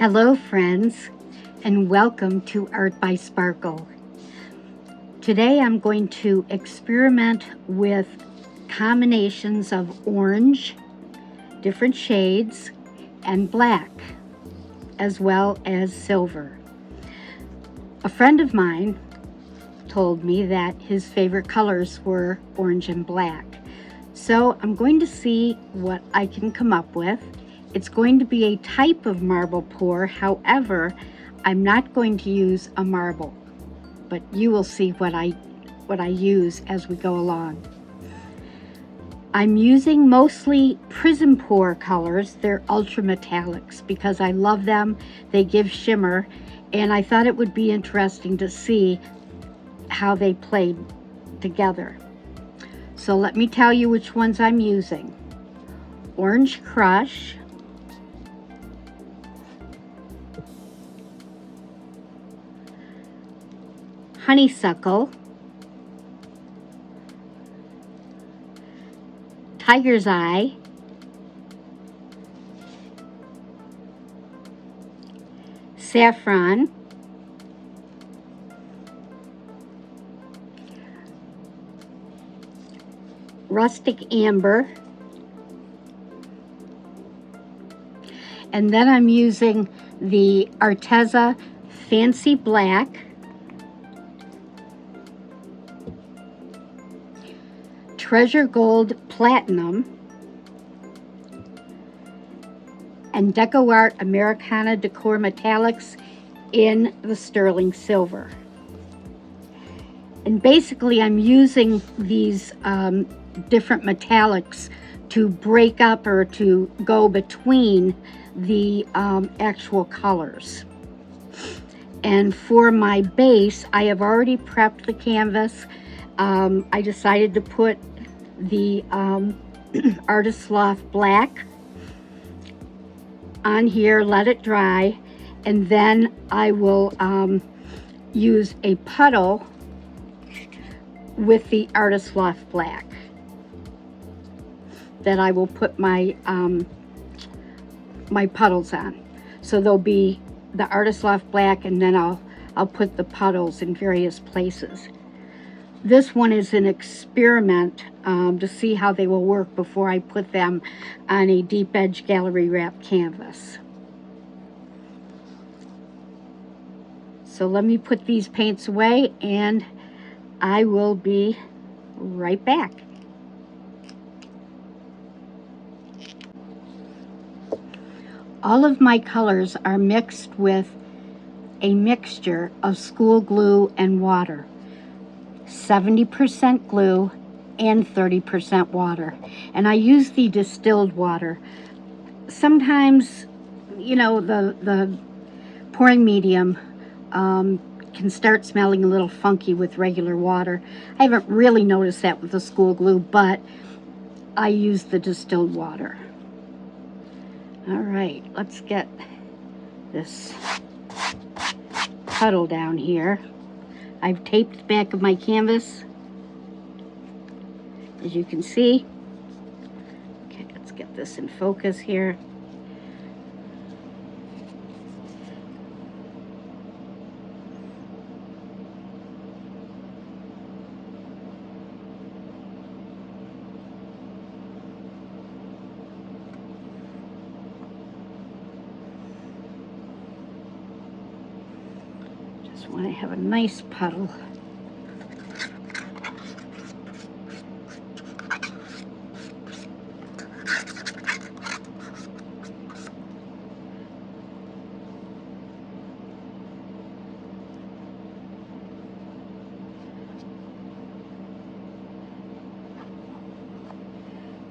Hello friends, and welcome to Art by Sparkle. Today I'm going to experiment with combinations of orange, different shades, and black, as well as silver. A friend of mine told me that his favorite colors were orange and black. So I'm going to see what I can come up with. It's going to be a type of marble pour. However, I'm not going to use a marble, but you will see what I use as we go along. I'm using mostly Prism Pour colors. They're ultra metallics because I love them. They give shimmer, and I thought it would be interesting to see how they played together. So let me tell you which ones I'm using. Orange Crush, Honeysuckle, Tiger's Eye, Saffron, Rustic Amber, and then I'm using the Arteza Fancy Black, Treasure Gold Platinum, and DecoArt Americana Decor Metallics in the sterling silver. And basically I'm using these different metallics to break up or to go between the actual colors. And for my base, I have already prepped the canvas. I decided to put the Artist Loft Black on here, let it dry, and then I will use a puddle with the Artist Loft Black that I will put my my puddles on. So there'll be the Artist Loft Black, and then I'll put the puddles in various places. This one is an experiment to see how they will work before I put them on a deep edge gallery wrap canvas. So let me put these paints away and I will be right back. All of my colors are mixed with a mixture of school glue and water. 70% glue and 30% water. And I use the distilled water. Sometimes, you know, the pouring medium can start smelling a little funky with regular water. I haven't really noticed that with the school glue, but I use the distilled water. All right, let's get this puddle down here. I've taped the back of my canvas, as you can see. Okay, let's get this in focus here. Just want to have a nice puddle.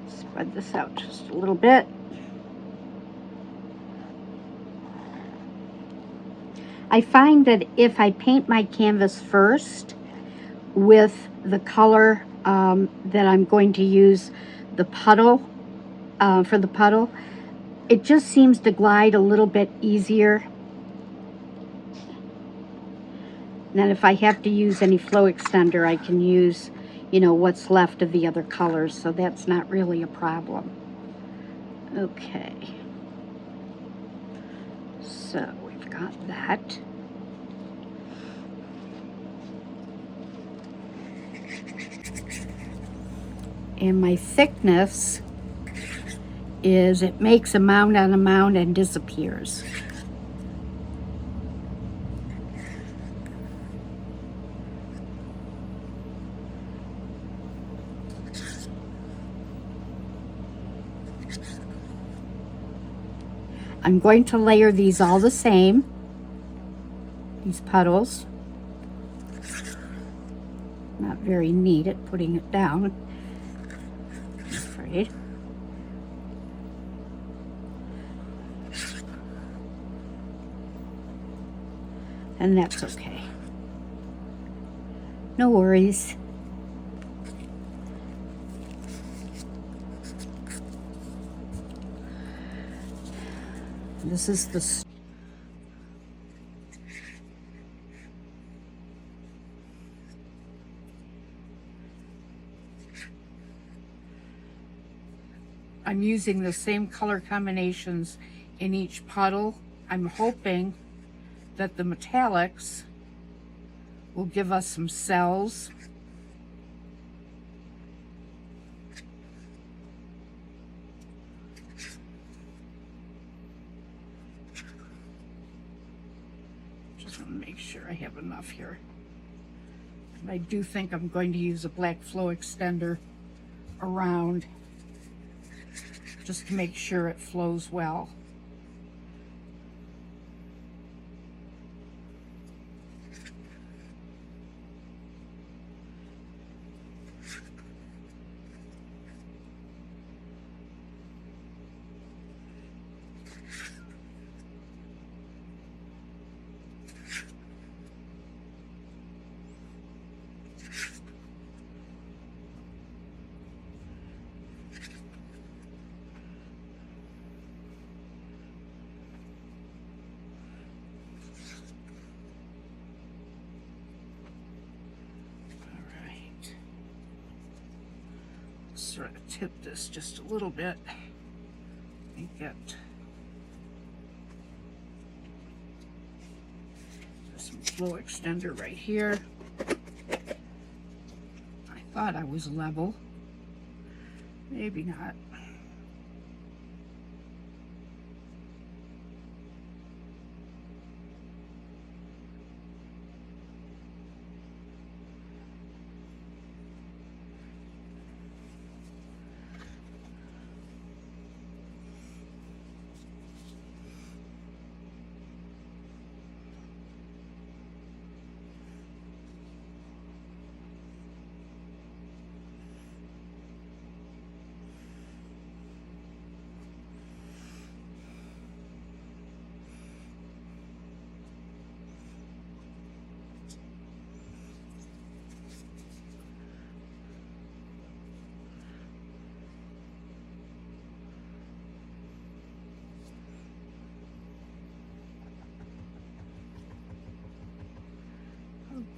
Spread this out just a little bit. I find that if I paint my canvas first with the color that I'm going to use the puddle for the puddle, it just seems to glide a little bit easier than if I have to use any flow extender. I can use, you know, what's left of the other colors, so that's not really a problem. Okay. So we've got that. And my thickness is, it makes a mound on a mound and disappears. I'm going to layer these all the same, these puddles. Not very neat at putting it down, I'm afraid. And that's okay. No worries. This is the I'm using the same color combinations in each puddle. I'm hoping that the metallics will give us some cells. Just want to make sure I have enough here. And I do think I'm going to use a black flow extender around just to make sure it flows well. Sort of tip this just a little bit and get some flow extender right here. I thought I was level, maybe not.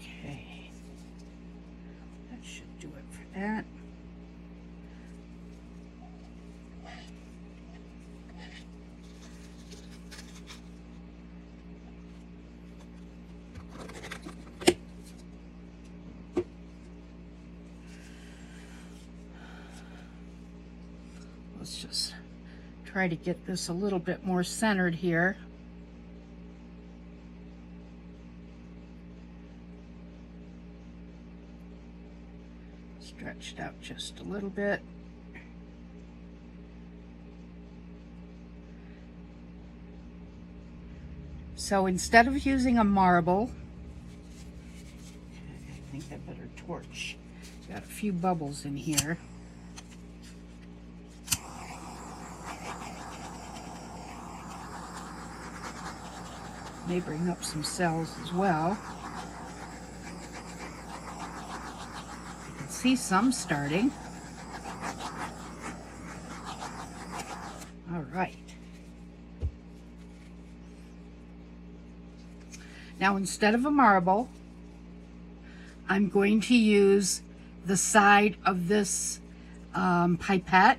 Okay, that should do it for that. Let's just try to get this a little bit more centered here. Stretched out just a little bit. So instead of using a marble, I think I better torch. Got a few bubbles in here. May bring up some cells as well. You can see some starting. All right. Now instead of a marble, I'm going to use the side of this pipette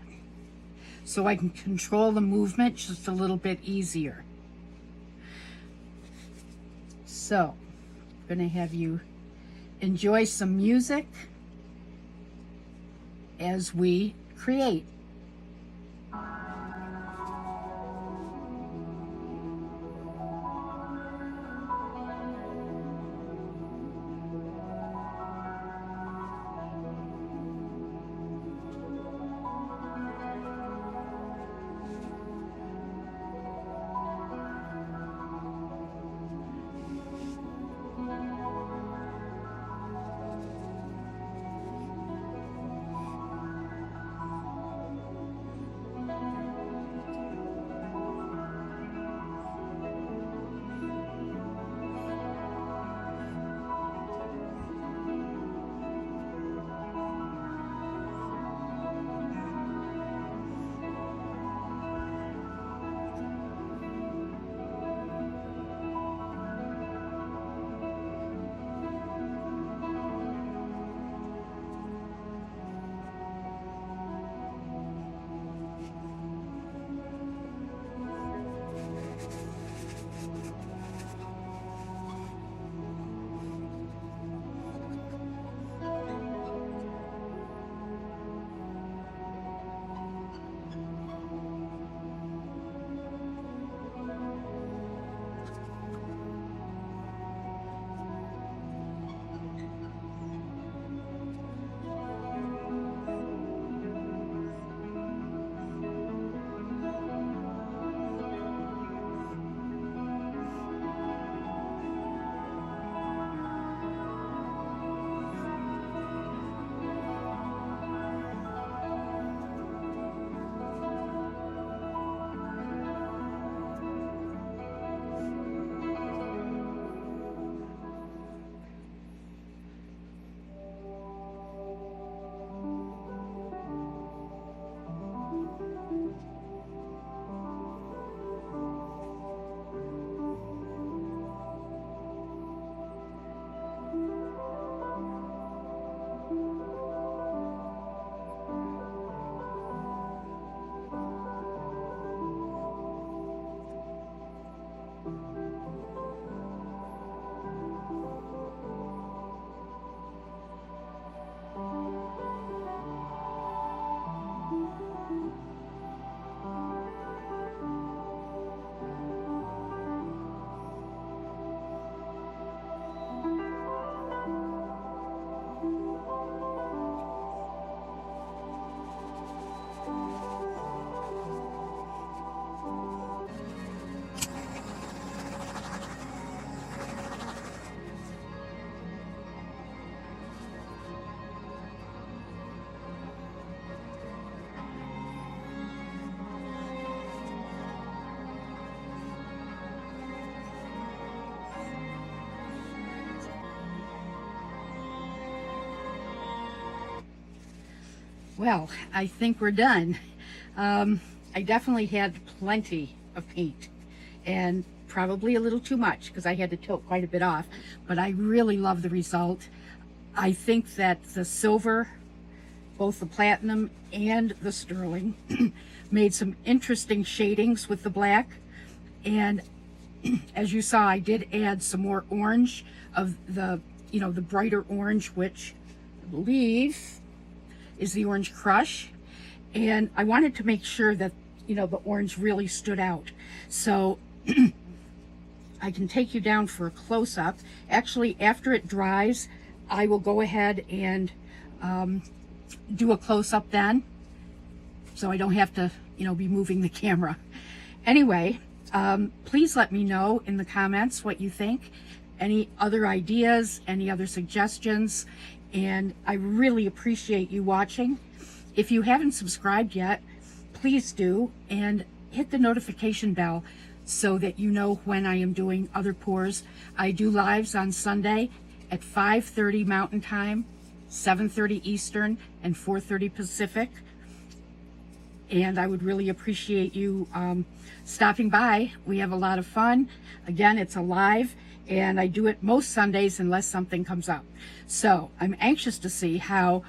so I can control the movement just a little bit easier. So, I'm going to have you enjoy some music as we create. Well, I think we're done. I definitely had plenty of paint and probably a little too much because I had to tilt quite a bit off, but I really love the result. I think that the silver, both the platinum and the sterling, made some interesting shadings with the black. And as you saw, I did add some more orange of the, the brighter orange, which I believe is the Orange Crush. And I wanted to make sure that, the orange really stood out. So I can take you down for a close-up. Actually, after it dries, I will go ahead and do a close-up then, so I don't have to, be moving the camera. Anyway, please let me know in the comments what you think, any other ideas, any other suggestions, and I really appreciate you watching. If you haven't subscribed yet, please do, and hit the notification bell so that you know when I am doing other pours. I do lives on Sunday at 5:30 Mountain Time, 7:30 Eastern, and 4:30 Pacific. And I would really appreciate you stopping by. We have a lot of fun. Again, it's a live, and I do it most Sundays unless something comes up. So I'm anxious to see how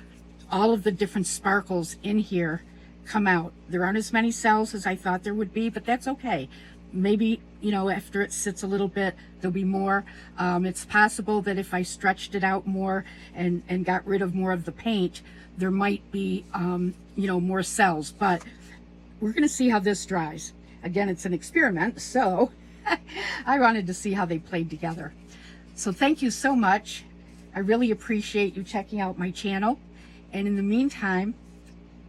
all of the different sparkles in here come out. There aren't as many cells as I thought there would be, but that's okay. maybe, you know, after it sits a little bit, there'll be more. It's possible that if I stretched it out more and got rid of more of the paint, there might be, you know, more cells. But we're going to see how this dries. Again, it's an experiment, so I wanted to see how they played together. So thank you so much. I really appreciate you checking out my channel. And in the meantime,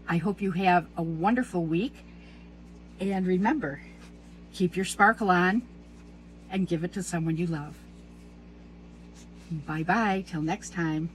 I hope you have a wonderful week. And remember, keep your sparkle on and give it to someone you love. Bye-bye, till next time.